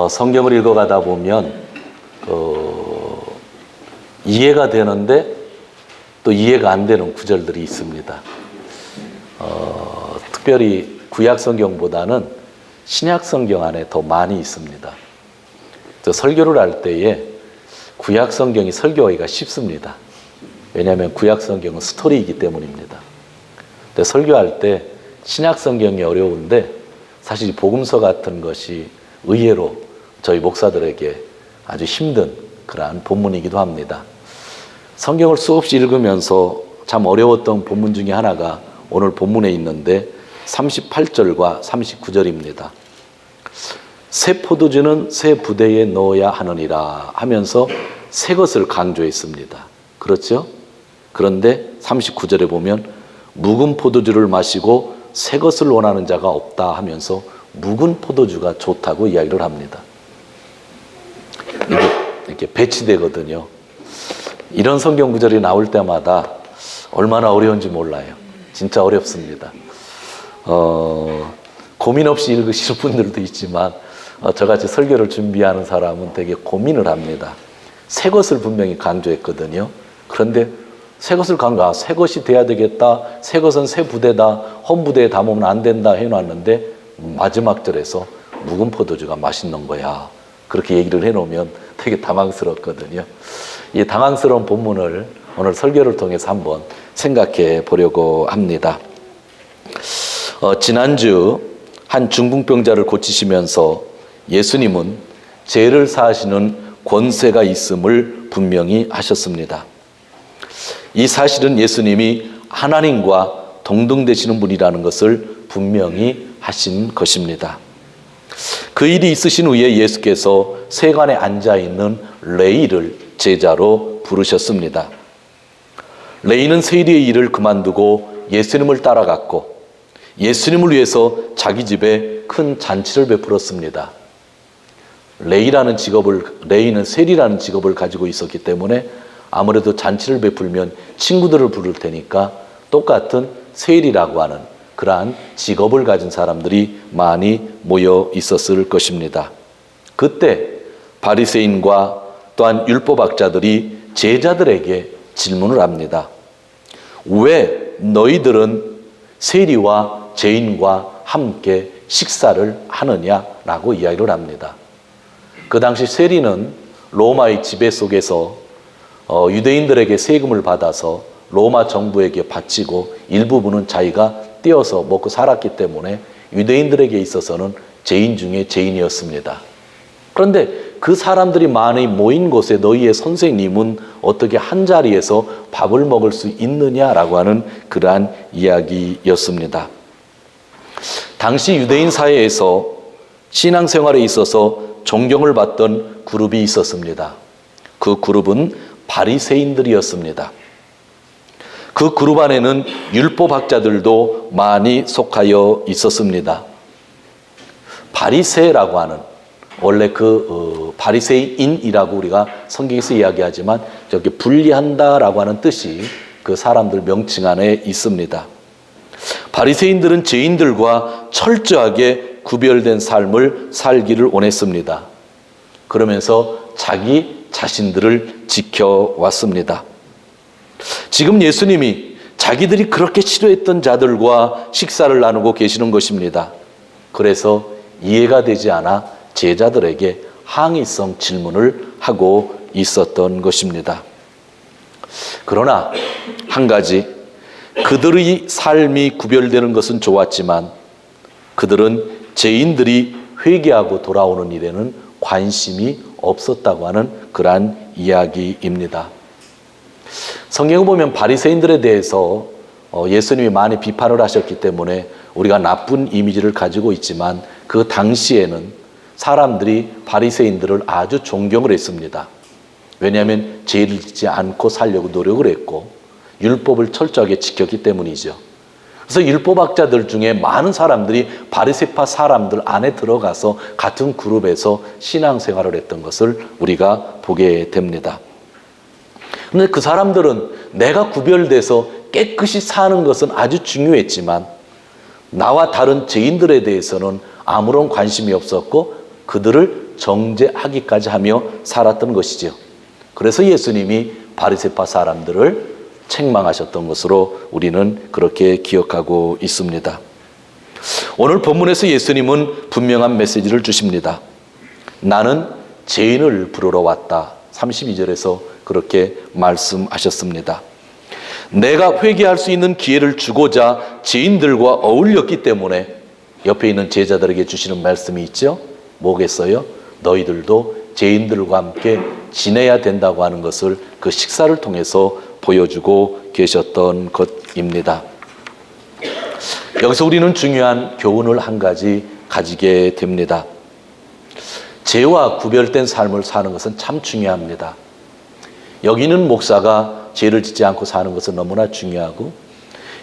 성경을 읽어가다 보면 이해가 되는데 또 이해가 안 되는 구절들이 있습니다. 특별히 구약 성경보다는 신약 성경 안에 더 많이 있습니다. 저 설교를 할 때에 구약 성경이 설교하기가 쉽습니다. 왜냐하면 구약 성경은 스토리이기 때문입니다. 근데 설교할 때 신약 성경이 어려운데 사실 복음서 같은 것이 의외로 저희 목사들에게 아주 힘든 그러한 본문이기도 합니다. 성경을 수없이 읽으면서 참 어려웠던 본문 중에 하나가 오늘 본문에 있는데 38절과 39절입니다. 새 포도주는 새 부대에 넣어야 하느니라 하면서 새 것을 강조했습니다. 그렇죠? 그런데 39절에 보면 묵은 포도주를 마시고 새 것을 원하는 자가 없다 하면서 묵은 포도주가 좋다고 이야기를 합니다. 이게 배치되거든요. 이런 성경 구절이 나올 때마다 얼마나 어려운지 몰라요. 진짜 어렵습니다. 고민 없이 읽으시는 분들도 있지만 저같이 설교를 준비하는 사람은 되게 고민을 합니다. 새 것을 분명히 강조했거든요. 그런데 새 것을 새 것이 돼야 되겠다. 새 것은 새 부대다. 헌 부대에 담으면 안 된다 해놨는데 마지막 절에서 묵은 포도주가 맛있는 거야. 그렇게 얘기를 해놓으면 되게 당황스럽거든요. 이 당황스러운 본문을 오늘 설교를 통해서 한번 생각해 보려고 합니다. 지난주 한 중풍병자를 고치시면서 예수님은 죄를 사하시는 권세가 있음을 분명히 하셨습니다. 이 사실은 예수님이 하나님과 동등되시는 분이라는 것을 분명히 하신 것입니다. 그 일이 있으신 후에 예수께서 세관에 앉아있는 레위를 제자로 부르셨습니다. 레위는 세리의 일을 그만두고 예수님을 따라갔고 예수님을 위해서 자기 집에 큰 잔치를 베풀었습니다. 레위는 세리라는 직업을 가지고 있었기 때문에 아무래도 잔치를 베풀면 친구들을 부를 테니까 똑같은 세리라고 하는 그러한 직업을 가진 사람들이 많이 모여 있었을 것입니다. 그때 바리새인과 또한 율법학자들이 제자들에게 질문을 합니다. 왜 너희들은 세리와 죄인과 함께 식사를 하느냐라고 이야기를 합니다. 그 당시 세리는 로마의 지배 속에서 유대인들에게 세금을 받아서 로마 정부에게 바치고 일부분은 자기가 떼어서 먹고 살았기 때문에 유대인들에게 있어서는 죄인 중에 죄인이었습니다. 그런데 그 사람들이 많이 모인 곳에 너희의 선생님은 어떻게 한자리에서 밥을 먹을 수 있느냐라고 하는 그러한 이야기였습니다. 당시 유대인 사회에서 신앙생활에 있어서 존경을 받던 그룹이 있었습니다. 그 그룹은 바리새인들이었습니다. 그 그룹 안에는 율법학자들도 많이 속하여 있었습니다. 바리새라고 하는 원래 바리새인이라고 우리가 성경에서 이야기하지만 저기 분리한다라고 하는 뜻이 그 사람들 명칭 안에 있습니다. 바리새인들은 죄인들과 철저하게 구별된 삶을 살기를 원했습니다. 그러면서 자기 자신들을 지켜왔습니다. 지금 예수님이 자기들이 그렇게 싫어했던 자들과 식사를 나누고 계시는 것입니다. 그래서 이해가 되지 않아 제자들에게 항의성 질문을 하고 있었던 것입니다. 그러나 한 가지, 그들의 삶이 구별되는 것은 좋았지만 그들은 죄인들이 회개하고 돌아오는 일에는 관심이 없었다고 하는 그러한 이야기입니다. 성경을 보면 바리새인들에 대해서 예수님이 많이 비판을 하셨기 때문에 우리가 나쁜 이미지를 가지고 있지만 그 당시에는 사람들이 바리새인들을 아주 존경을 했습니다. 왜냐하면 죄를 짓지 않고 살려고 노력을 했고 율법을 철저하게 지켰기 때문이죠. 그래서 율법학자들 중에 많은 사람들이 바리새파 사람들 안에 들어가서 같은 그룹에서 신앙생활을 했던 것을 우리가 보게 됩니다. 그런데 그 사람들은 내가 구별돼서 깨끗이 사는 것은 아주 중요했지만 나와 다른 죄인들에 대해서는 아무런 관심이 없었고 그들을 정죄하기까지 하며 살았던 것이죠. 그래서 예수님이 바리새파 사람들을 책망하셨던 것으로 우리는 그렇게 기억하고 있습니다. 오늘 본문에서 예수님은 분명한 메시지를 주십니다. 나는 죄인을 부르러 왔다. 32절에서 그렇게 말씀하셨습니다. 내가 회개할 수 있는 기회를 주고자 죄인들과 어울렸기 때문에 옆에 있는 제자들에게 주시는 말씀이 있죠. 뭐겠어요? 너희들도 죄인들과 함께 지내야 된다고 하는 것을 그 식사를 통해서 보여주고 계셨던 것입니다. 여기서 우리는 중요한 교훈을 한 가지 가지게 됩니다. 죄와 구별된 삶을 사는 것은 참 중요합니다. 여기 있는 목사가 죄를 짓지 않고 사는 것은 너무나 중요하고,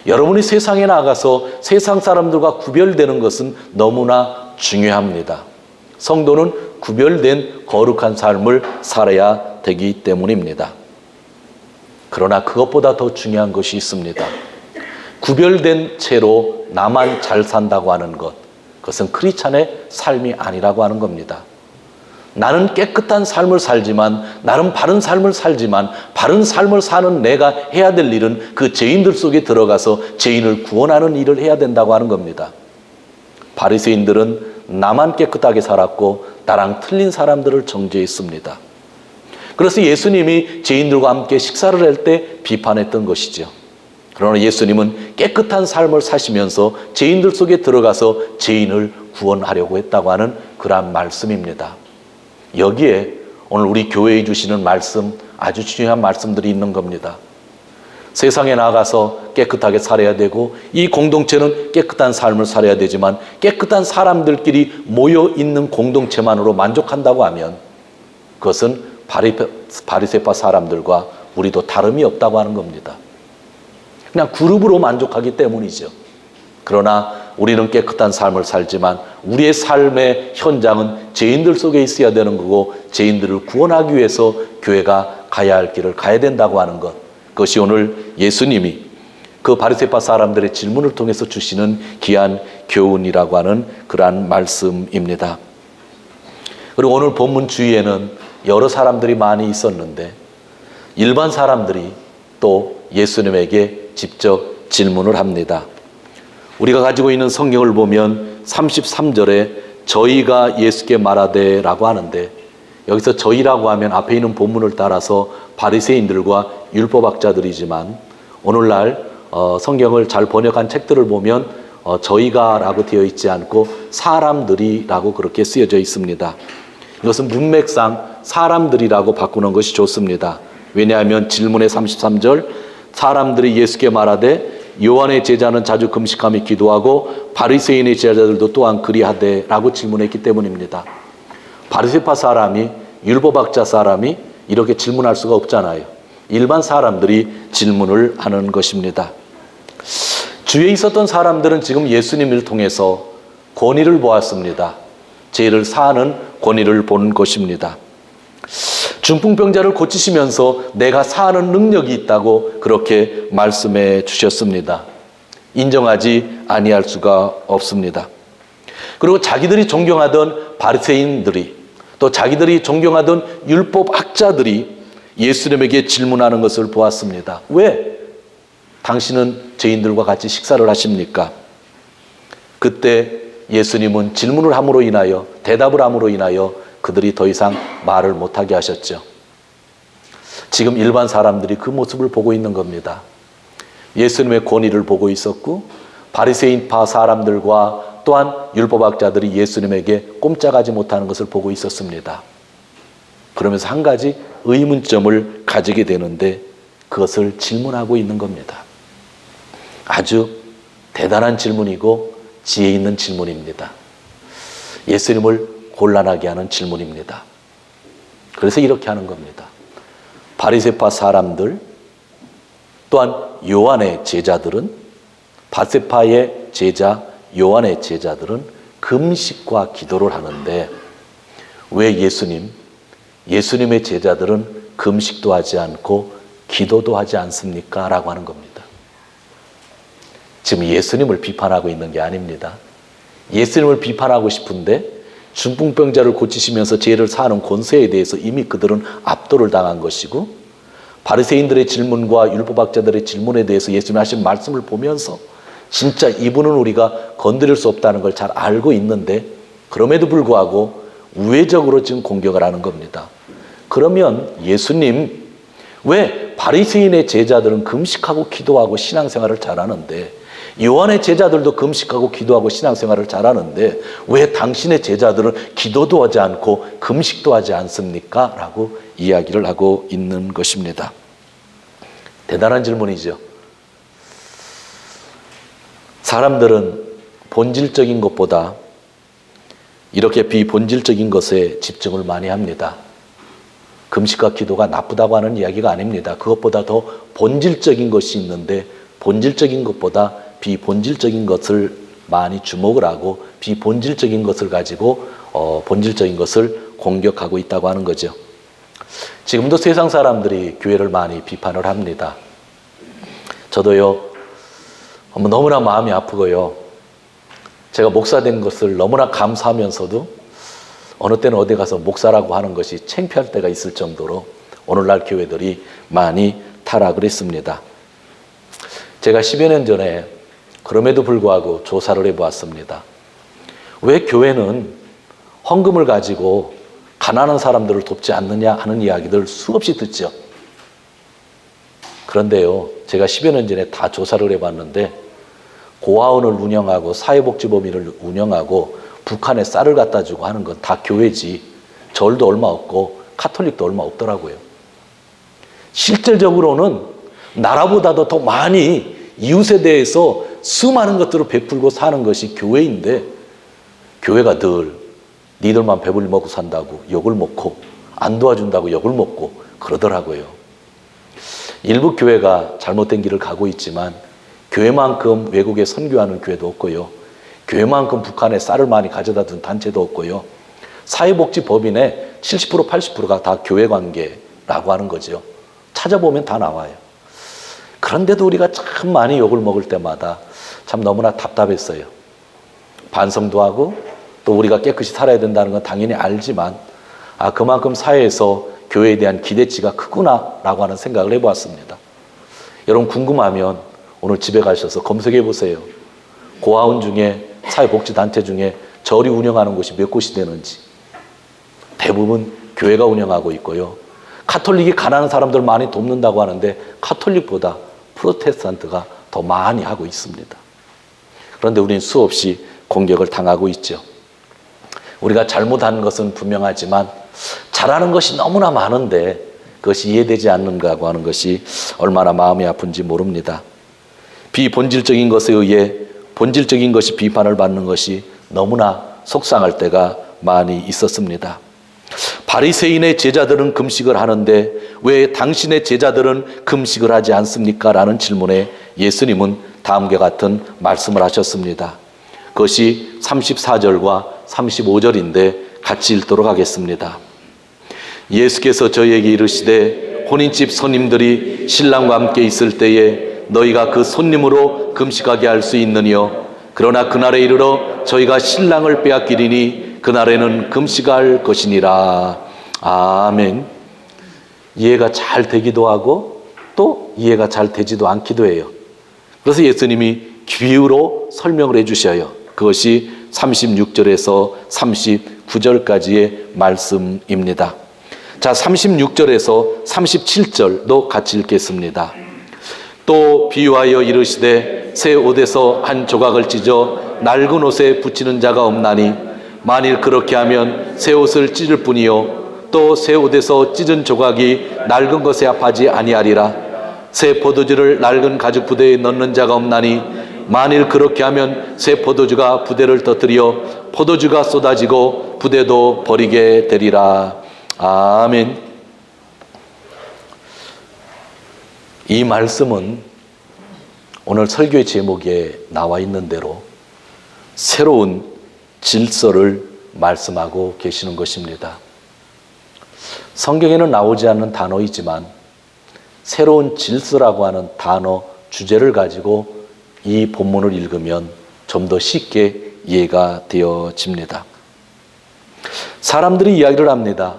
여러분이 세상에 나가서 세상 사람들과 구별되는 것은 너무나 중요합니다. 성도는 구별된 거룩한 삶을 살아야 되기 때문입니다. 그러나 그것보다 더 중요한 것이 있습니다. 구별된 채로 나만 잘 산다고 하는 것, 그것은 크리스찬의 삶이 아니라고 하는 겁니다. 나는 깨끗한 삶을 살지만, 나는 바른 삶을 살지만, 바른 삶을 사는 내가 해야 될 일은 그 죄인들 속에 들어가서 죄인을 구원하는 일을 해야 된다고 하는 겁니다. 바리새인들은 나만 깨끗하게 살았고 나랑 틀린 사람들을 정죄했습니다. 그래서 예수님이 죄인들과 함께 식사를 할 때 비판했던 것이죠. 그러나 예수님은 깨끗한 삶을 사시면서 죄인들 속에 들어가서 죄인을 구원하려고 했다고 하는 그러한 말씀입니다. 여기에 오늘 우리 교회에 주시는 말씀, 아주 중요한 말씀들이 있는 겁니다. 세상에 나가서 깨끗하게 살아야 되고, 이 공동체는 깨끗한 삶을 살아야 되지만, 깨끗한 사람들끼리 모여 있는 공동체만으로 만족한다고 하면 그것은 바리새파 사람들과 우리도 다름이 없다고 하는 겁니다. 그냥 그룹으로 만족하기 때문이죠. 그러나 우리는 깨끗한 삶을 살지만 우리의 삶의 현장은 죄인들 속에 있어야 되는 거고, 죄인들을 구원하기 위해서 교회가 가야 할 길을 가야 된다고 하는 것, 그것이 오늘 예수님이 그 바리새파 사람들의 질문을 통해서 주시는 귀한 교훈이라고 하는 그러한 말씀입니다. 그리고 오늘 본문 주위에는 여러 사람들이 많이 있었는데, 일반 사람들이 또 예수님에게 직접 질문을 합니다. 우리가 가지고 있는 성경을 보면 33절에 저희가 예수께 말하되 라고 하는데, 여기서 저희라고 하면 앞에 있는 본문을 따라서 바리새인들과 율법학자들이지만, 오늘날 성경을 잘 번역한 책들을 보면 저희가 라고 되어 있지 않고 사람들이 라고 그렇게 쓰여져 있습니다. 이것은 문맥상 사람들이라고 바꾸는 것이 좋습니다. 왜냐하면 질문의 33절, 사람들이 예수께 말하되 요한의 제자는 자주 금식하며 기도하고 바리새인의 제자들도 또한 그리하되 라고 질문했기 때문입니다. 바리새파 사람이, 율법학자 사람이 이렇게 질문할 수가 없잖아요. 일반 사람들이 질문을 하는 것입니다. 주위에 있었던 사람들은 지금 예수님을 통해서 권위를 보았습니다. 죄를 사하는 권위를 본 것입니다. 중풍병자를 고치시면서 내가 사하는 능력이 있다고 그렇게 말씀해 주셨습니다. 인정하지 아니할 수가 없습니다. 그리고 자기들이 존경하던 바리새인들이, 또 자기들이 존경하던 율법학자들이 예수님에게 질문하는 것을 보았습니다. 왜 당신은 죄인들과 같이 식사를 하십니까? 그때 예수님은 질문을 함으로 인하여, 대답을 함으로 인하여 그들이 더 이상 말을 못하게 하셨죠. 지금 일반 사람들이 그 모습을 보고 있는 겁니다. 예수님의 권위를 보고 있었고, 바리새인파 사람들과 또한 율법학자들이 예수님에게 꼼짝하지 못하는 것을 보고 있었습니다. 그러면서 한 가지 의문점을 가지게 되는데, 그것을 질문하고 있는 겁니다. 아주 대단한 질문이고 지혜 있는 질문입니다. 예수님을 곤란하게 하는 질문입니다. 그래서 이렇게 하는 겁니다. 바리새파 사람들, 또한 요한의 제자들은, 바세파의 제자 요한의 제자들은 금식과 기도를 하는데, 왜 예수님의 제자들은 금식도 하지 않고 기도도 하지 않습니까? 라고 하는 겁니다. 지금 예수님을 비판하고 있는 게 아닙니다. 예수님을 비판하고 싶은데 중풍병자를 고치시면서 죄를 사하는 권세에 대해서 이미 그들은 압도를 당한 것이고, 바리새인들의 질문과 율법학자들의 질문에 대해서 예수님 하신 말씀을 보면서 진짜 이분은 우리가 건드릴 수 없다는 걸 잘 알고 있는데 그럼에도 불구하고 우회적으로 지금 공격을 하는 겁니다. 그러면 예수님, 왜 바리새인의 제자들은 금식하고 기도하고 신앙생활을 잘하는데, 요한의 제자들도 금식하고 기도하고 신앙생활을 잘하는데 왜 당신의 제자들은 기도도 하지 않고 금식도 하지 않습니까? 라고 이야기를 하고 있는 것입니다. 대단한 질문이죠. 사람들은 본질적인 것보다 이렇게 비본질적인 것에 집중을 많이 합니다. 금식과 기도가 나쁘다고 하는 이야기가 아닙니다. 그것보다 더 본질적인 것이 있는데 본질적인 것보다 비본질적인 것을 많이 주목을 하고 비본질적인 것을 가지고 본질적인 것을 공격하고 있다고 하는 거죠. 지금도 세상 사람들이 교회를 많이 비판을 합니다. 저도요, 너무나 마음이 아프고요. 제가 목사 된 것을 너무나 감사하면서도 어느 때는 어디 가서 목사라고 하는 것이 창피할 때가 있을 정도로 오늘날 교회들이 많이 타락을 했습니다. 제가 10여 년 전에 그럼에도 불구하고 조사를 해보았습니다. 왜 교회는 헌금을 가지고 가난한 사람들을 돕지 않느냐 하는 이야기들 수없이 듣죠. 그런데요, 제가 10여 년 전에 다 조사를 해봤는데 고아원을 운영하고 사회복지법인을 운영하고 북한에 쌀을 갖다 주고 하는 건 다 교회지 절도 얼마 없고 카톨릭도 얼마 없더라고요. 실질적으로는 나라보다도 더 많이 이웃에 대해서 수많은 것들을 베풀고 사는 것이 교회인데, 교회가 늘 니들만 배불리 먹고 산다고 욕을 먹고 안 도와준다고 욕을 먹고 그러더라고요. 일부 교회가 잘못된 길을 가고 있지만 교회만큼 외국에 선교하는 교회도 없고요. 교회만큼 북한에 쌀을 많이 가져다 둔 단체도 없고요. 사회복지법인의 70% 80%가 다 교회 관계라고 하는 거죠. 찾아보면 다 나와요. 그런데도 우리가 참 많이 욕을 먹을 때마다 참 너무나 답답했어요. 반성도 하고 또 우리가 깨끗이 살아야 된다는 건 당연히 알지만 그만큼 사회에서 교회에 대한 기대치가 크구나 라고 하는 생각을 해보았습니다. 여러분 궁금하면 오늘 집에 가셔서 검색해 보세요. 고아원 중에 사회복지단체 중에 절이 운영하는 곳이 몇 곳이 되는지. 대부분 교회가 운영하고 있고요. 카톨릭이 가난한 사람들 많이 돕는다고 하는데 카톨릭보다 프로테스탄트가 더 많이 하고 있습니다. 그런데 우리는 수없이 공격을 당하고 있죠. 우리가 잘못하는 것은 분명하지만 잘하는 것이 너무나 많은데 그것이 이해되지 않는가고 하는 것이 얼마나 마음이 아픈지 모릅니다. 비본질적인 것에 의해 본질적인 것이 비판을 받는 것이 너무나 속상할 때가 많이 있었습니다. 바리새인의 제자들은 금식을 하는데 왜 당신의 제자들은 금식을 하지 않습니까? 라는 질문에 예수님은 다음과 같은 말씀을 하셨습니다. 그것이 34절과 35절인데 같이 읽도록 하겠습니다. 예수께서 저희에게 이르시되 혼인집 손님들이 신랑과 함께 있을 때에 너희가 그 손님으로 금식하게 할 수 있느니요? 그러나 그날에 이르러 저희가 신랑을 빼앗기리니 그날에는 금식할 것이니라. 아멘. 이해가 잘 되기도 하고 또 이해가 잘 되지도 않기도 해요. 그래서 예수님이 비유로 설명을 해주셔요. 그것이 36절에서 39절까지의 말씀입니다. 자, 36절에서 37절도 같이 읽겠습니다. 또 비유하여 이르시되 새 옷에서 한 조각을 찢어 낡은 옷에 붙이는 자가 없나니 만일 그렇게 하면 새 옷을 찢을 뿐이요 또 새 옷에서 찢은 조각이 낡은 것에 합하지 아니하리라. 새 포도주를 낡은 가죽 부대에 넣는 자가 없나니 만일 그렇게 하면 새 포도주가 부대를 터뜨려 포도주가 쏟아지고 부대도 버리게 되리라. 아멘. 이 말씀은 오늘 설교의 제목에 나와 있는 대로 새로운 질서를 말씀하고 계시는 것입니다. 성경에는 나오지 않는 단어이지만 새로운 질서라고 하는 단어 주제를 가지고 이 본문을 읽으면 좀 더 쉽게 이해가 되어집니다. 사람들이 이야기를 합니다.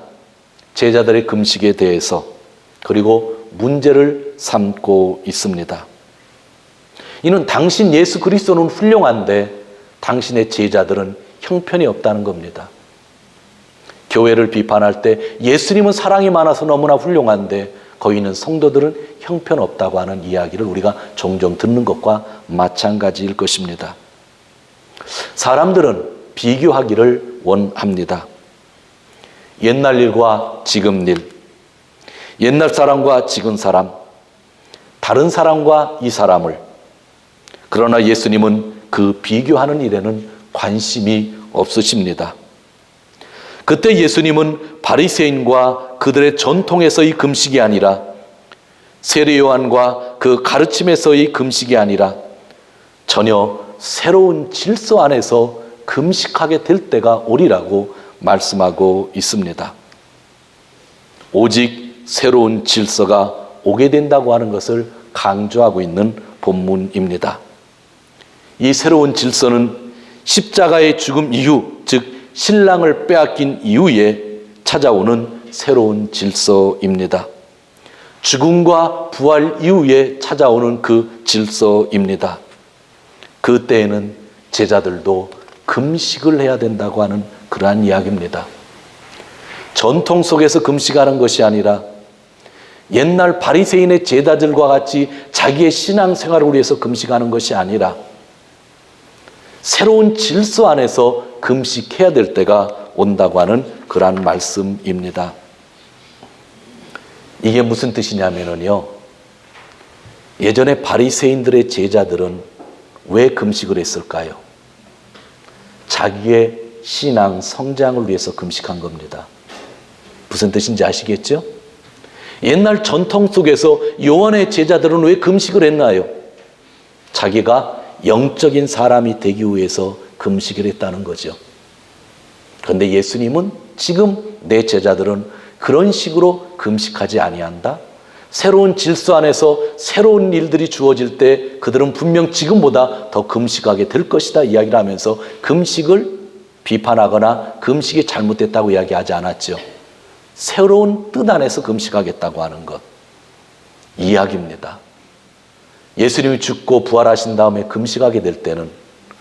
제자들의 금식에 대해서. 그리고 문제를 삼고 있습니다. 이는 당신 예수 그리스도는 훌륭한데 당신의 제자들은 형편이 없다는 겁니다. 교회를 비판할 때 예수님은 사랑이 많아서 너무나 훌륭한데 거기 있는 성도들은 형편없다고 하는 이야기를 우리가 종종 듣는 것과 마찬가지일 것입니다. 사람들은 비교하기를 원합니다. 옛날 일과 지금 일, 옛날 사람과 지금 사람, 다른 사람과 이 사람을. 그러나 예수님은 그 비교하는 일에는 관심이 없으십니다. 그때 예수님은 바리새인과 그들의 전통에서의 금식이 아니라 세례 요한과 그 가르침에서의 금식이 아니라 전혀 새로운 질서 안에서 금식하게 될 때가 오리라고 말씀하고 있습니다. 오직 새로운 질서가 오게 된다고 하는 것을 강조하고 있는 본문입니다. 이 새로운 질서는 십자가의 죽음 이후, 즉 신랑을 빼앗긴 이후에 찾아오는 새로운 질서입니다. 죽음과 부활 이후에 찾아오는 그 질서입니다. 그때에는 제자들도 금식을 해야 된다고 하는 그러한 이야기입니다. 전통 속에서 금식하는 것이 아니라 옛날 바리새인의 제자들과 같이 자기의 신앙생활을 위해서 금식하는 것이 아니라 새로운 질서 안에서 금식해야 될 때가 온다고 하는 그러한 말씀입니다. 이게 무슨 뜻이냐면요, 예전에 바리새인들의 제자들은 왜 금식을 했을까요? 자기의 신앙 성장을 위해서 금식한 겁니다. 무슨 뜻인지 아시겠죠? 옛날 전통 속에서 요한의 제자들은 왜 금식을 했나요? 자기가 영적인 사람이 되기 위해서 금식을 했다는 거죠. 그런데 예수님은 지금 내 제자들은 그런 식으로 금식하지 아니한다. 새로운 질서 안에서 새로운 일들이 주어질 때 그들은 분명 지금보다 더 금식하게 될 것이다 이야기를 하면서 금식을 비판하거나 금식이 잘못됐다고 이야기하지 않았죠. 새로운 뜻 안에서 금식하겠다고 하는 것, 이야기입니다. 예수님이 죽고 부활하신 다음에 금식하게 될 때는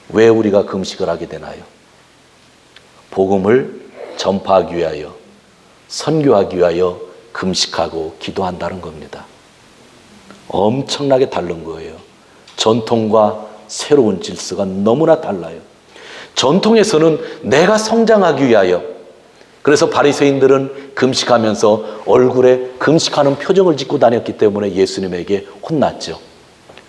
왜 우리가 금식을 하게 되나요? 복음을 전파하기 위하여, 선교하기 위하여 금식하고 기도한다는 겁니다. 엄청나게 다른 거예요. 전통과 새로운 질서가 너무나 달라요. 전통에서는 내가 성장하기 위하여, 그래서 바리새인들은 금식하면서 얼굴에 금식하는 표정을 짓고 다녔기 때문에 예수님에게 혼났죠.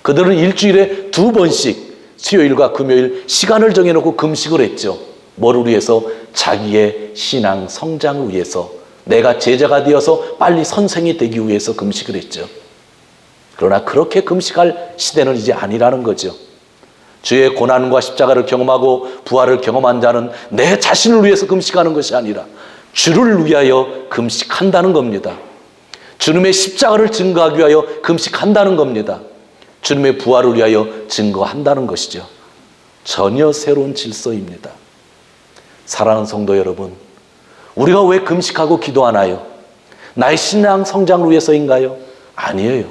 그들은 일주일에 2번씩 수요일과 금요일 시간을 정해놓고 금식을 했죠. 뭐를 위해서? 자기의 신앙 성장을 위해서, 내가 제자가 되어서 빨리 선생이 되기 위해서 금식을 했죠. 그러나 그렇게 금식할 시대는 이제 아니라는 거죠. 주의 고난과 십자가를 경험하고 부활을 경험한 자는 내 자신을 위해서 금식하는 것이 아니라 주를 위하여 금식한다는 겁니다. 주님의 십자가를 증거하기 위하여 금식한다는 겁니다. 주님의 부활을 위하여 증거한다는 것이죠. 전혀 새로운 질서입니다. 사랑하는 성도 여러분, 우리가 왜 금식하고 기도하나요? 나의 신앙 성장을 위해서인가요? 아니에요.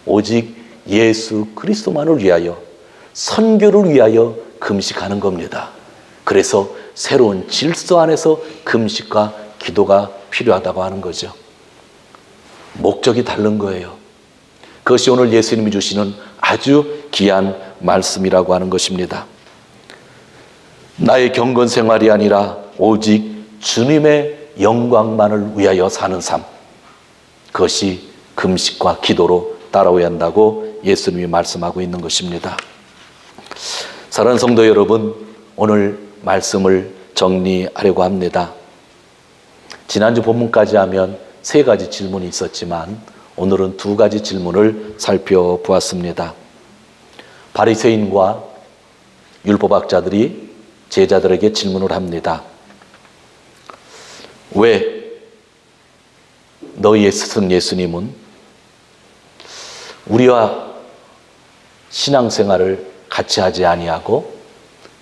오직 예수 그리스도만을 위하여, 선교를 위하여 금식하는 겁니다. 그래서 새로운 질서 안에서 금식과 기도가 필요하다고 하는 거죠. 목적이 다른 거예요. 그것이 오늘 예수님이 주시는 아주 귀한 말씀이라고 하는 것입니다. 나의 경건 생활이 아니라 오직 주님의 영광만을 위하여 사는 삶, 그것이 금식과 기도로 따라오야 한다고 예수님이 말씀하고 있는 것입니다. 사랑하는 성도 여러분, 오늘 말씀을 정리하려고 합니다. 지난주 본문까지 하면 3가지 질문이 있었지만 오늘은 2가지 질문을 살펴보았습니다. 바리새인과 율법학자들이 제자들에게 질문을 합니다. 왜 너희의 스승 예수님은 우리와 신앙생활을 같이 하지 아니하고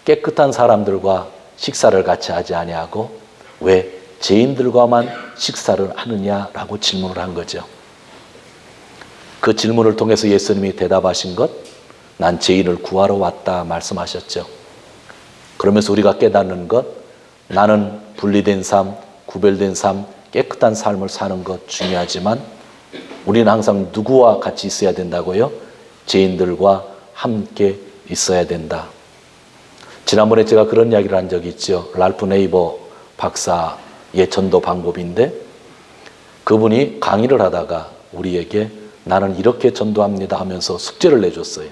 깨끗한 사람들과 식사를 같이 하지 아니하고 왜 죄인들과만 식사를 하느냐라고 질문을 한 거죠. 그 질문을 통해서 예수님이 대답하신 것, 난 죄인을 구하러 왔다 말씀하셨죠. 그러면서 우리가 깨닫는 것, 나는 분리된 삶, 구별된 삶, 깨끗한 삶을 사는 것 중요하지만 우리는 항상 누구와 같이 있어야 된다고요? 죄인들과 함께 있어야 된다. 지난번에 제가 그런 이야기를 한 적이 있죠. 랄프 네이버 박사의 전도 방법인데 그분이 강의를 하다가 우리에게 나는 이렇게 전도합니다 하면서 숙제를 내줬어요.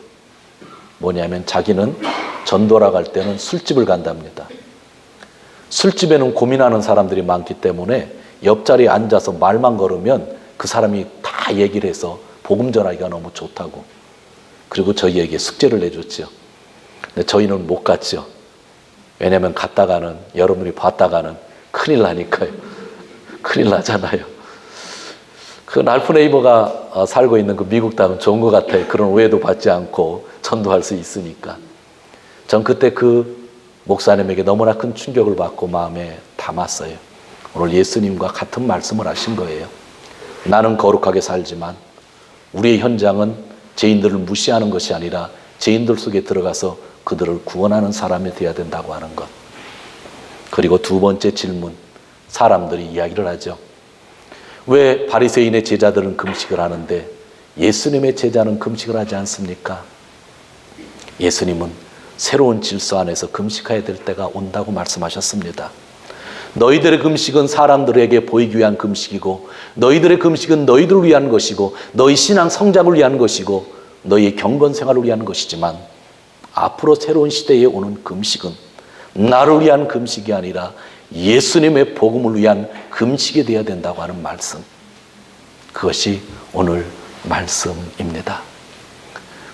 뭐냐면 자기는 전도라 갈 때는 술집을 간답니다. 술집에는 고민하는 사람들이 많기 때문에 옆자리에 앉아서 말만 걸으면 그 사람이 다 얘기를 해서 복음 전하기가 너무 좋다고. 그리고 저희에게 숙제를 내줬죠. 근데 저희는 못 갔죠. 왜냐하면 갔다가는 여러분이 봤다가는 큰일 나니까요. 큰일 나잖아요. 그 랄프 네이버가 살고 있는 그 미국 땅은 좋은 것 같아요. 그런 오해도 받지 않고 전도할 수 있으니까. 전 그때 그 목사님에게 너무나 큰 충격을 받고 마음에 담았어요. 오늘 예수님과 같은 말씀을 하신 거예요. 나는 거룩하게 살지만 우리의 현장은 죄인들을 무시하는 것이 아니라 죄인들 속에 들어가서 그들을 구원하는 사람이 되어야 된다고 하는 것. 그리고 두 번째 질문, 사람들이 이야기를 하죠. 왜 바리새인의 제자들은 금식을 하는데 예수님의 제자는 금식을 하지 않습니까? 예수님은 새로운 질서 안에서 금식해야 될 때가 온다고 말씀하셨습니다. 너희들의 금식은 사람들에게 보이기 위한 금식이고 너희들의 금식은 너희들을 위한 것이고 너희 신앙 성장을 위한 것이고 너희의 경건 생활을 위한 것이지만 앞으로 새로운 시대에 오는 금식은 나를 위한 금식이 아니라 예수님의 복음을 위한 금식이 되어야 된다고 하는 말씀. 그것이 오늘 말씀입니다.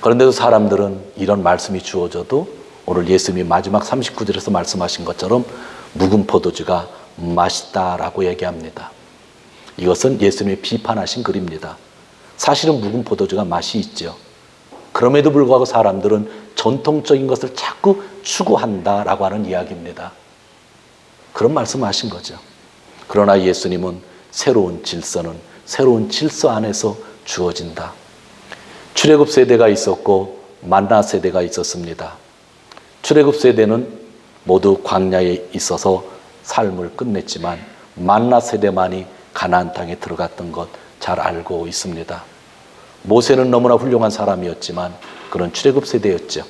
그런데도 사람들은 이런 말씀이 주어져도 오늘 예수님이 마지막 39절에서 말씀하신 것처럼 묵은 포도주가 맛있다라고 얘기합니다. 이것은 예수님이 비판하신 글입니다. 사실은 묵은 포도주가 맛이 있죠. 그럼에도 불구하고 사람들은 전통적인 것을 자꾸 추구한다라고 하는 이야기입니다. 그런 말씀하신 거죠. 그러나 예수님은 새로운 질서는 새로운 질서 안에서 주어진다. 출애굽 세대가 있었고 만나 세대가 있었습니다. 출애굽 세대는 모두 광야에 있어서 삶을 끝냈지만 만나 세대만이 가나안 땅에 들어갔던 것 잘 알고 있습니다. 모세는 너무나 훌륭한 사람이었지만 그런 출애굽 세대였죠.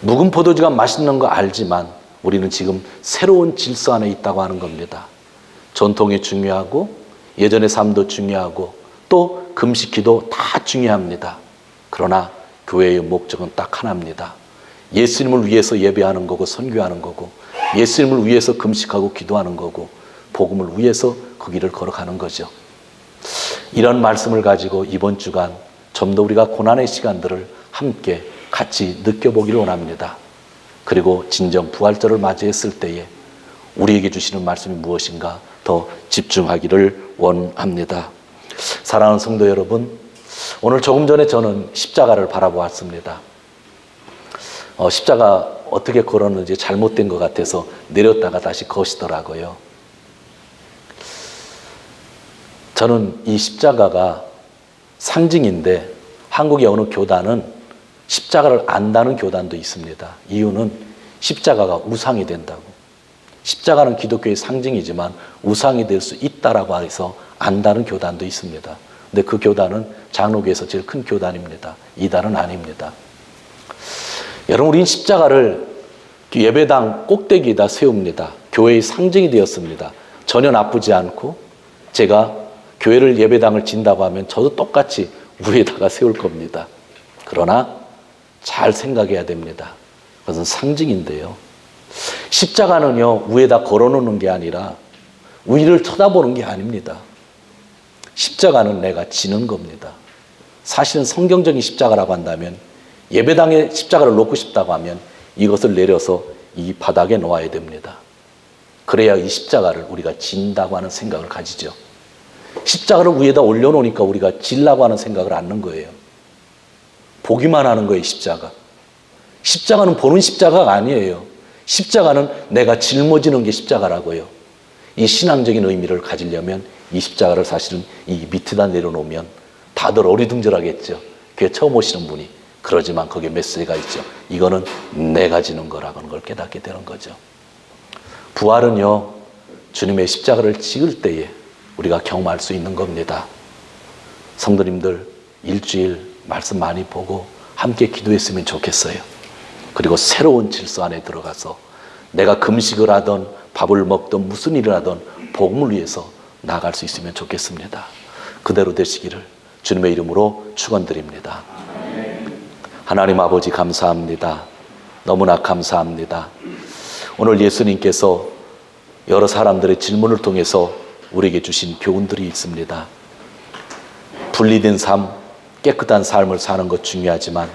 묵은 포도주가 맛있는 거 알지만 우리는 지금 새로운 질서 안에 있다고 하는 겁니다. 전통이 중요하고 예전의 삶도 중요하고 또 금식 기도 다 중요합니다. 그러나 교회의 목적은 딱 하나입니다. 예수님을 위해서 예배하는 거고 선교하는 거고 예수님을 위해서 금식하고 기도하는 거고 복음을 위해서 그 길을 걸어가는 거죠. 이런 말씀을 가지고 이번 주간 좀 더 우리가 고난의 시간들을 함께 같이 느껴보기를 원합니다. 그리고 진정 부활절을 맞이했을 때에 우리에게 주시는 말씀이 무엇인가 더 집중하기를 원합니다. 사랑하는 성도 여러분, 오늘 조금 전에 저는 십자가를 바라보았습니다. 십자가 어떻게 걸었는지 잘못된 것 같아서 내렸다가 다시 거시더라고요. 저는 이 십자가가 상징인데 한국의 어느 교단은 십자가를 안다는 교단도 있습니다. 이유는 십자가가 우상이 된다고. 십자가는 기독교의 상징이지만 우상이 될 수 있다라고 해서 안다는 교단도 있습니다. 근데 그 교단은 장로교에서 제일 큰 교단입니다. 이단은 아닙니다. 여러분, 우리는 십자가를 예배당 꼭대기에다 세웁니다. 교회의 상징이 되었습니다. 전혀 나쁘지 않고 제가 교회를 예배당을 진다고 하면 저도 똑같이 위에다가 세울 겁니다. 그러나 잘 생각해야 됩니다. 그것은 상징인데요. 십자가는요, 위에다 걸어놓는 게 아니라 위를 쳐다보는 게 아닙니다. 십자가는 내가 지는 겁니다. 사실은 성경적인 십자가라고 한다면 예배당에 십자가를 놓고 싶다고 하면 이것을 내려서 이 바닥에 놓아야 됩니다. 그래야 이 십자가를 우리가 진다고 하는 생각을 가지죠. 십자가를 위에다 올려놓으니까 우리가 질라고 하는 생각을 않는 거예요. 보기만 하는 거예요, 십자가. 십자가는 보는 십자가가 아니에요. 십자가는 내가 짊어지는 게 십자가라고요. 이 신앙적인 의미를 가지려면 이 십자가를 사실은 이 밑에다 내려놓으면 다들 어리둥절하겠죠. 교회 처음 오시는 분이. 그러지만 거기에 메시지가 있죠. 이거는 내가 지는 거라는 걸 깨닫게 되는 거죠. 부활은요, 주님의 십자가를 찍을 때에 우리가 경험할 수 있는 겁니다. 성도님들 일주일 말씀 많이 보고 함께 기도했으면 좋겠어요. 그리고 새로운 질서 안에 들어가서 내가 금식을 하던 밥을 먹던 무슨 일을 하던 복음을 위해서 나아갈 수 있으면 좋겠습니다. 그대로 되시기를 주님의 이름으로 축원드립니다. 하나님 아버지 감사합니다. 너무나 감사합니다. 오늘 예수님께서 여러 사람들의 질문을 통해서 우리에게 주신 교훈들이 있습니다. 분리된 삶, 깨끗한 삶을 사는 것 중요하지만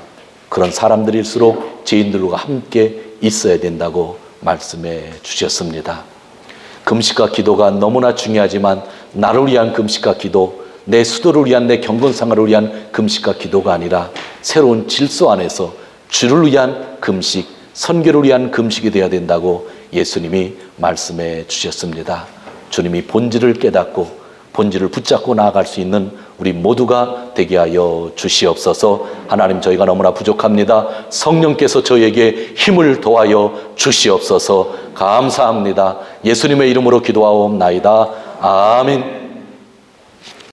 그런 사람들일수록 죄인들과 함께 있어야 된다고 말씀해 주셨습니다. 금식과 기도가 너무나 중요하지만 나를 위한 금식과 기도, 내 수도를 위한, 내 경건생활을 위한 금식과 기도가 아니라 새로운 질서 안에서 주를 위한 금식, 선교를 위한 금식이 되어야 된다고 예수님이 말씀해 주셨습니다. 주님이 본질을 깨닫고 본질을 붙잡고 나아갈 수 있는 우리 모두가 되게 하여 주시옵소서. 하나님, 저희가 너무나 부족합니다. 성령께서 저희에게 힘을 더하여 주시옵소서. 감사합니다. 예수님의 이름으로 기도하옵나이다. 아멘.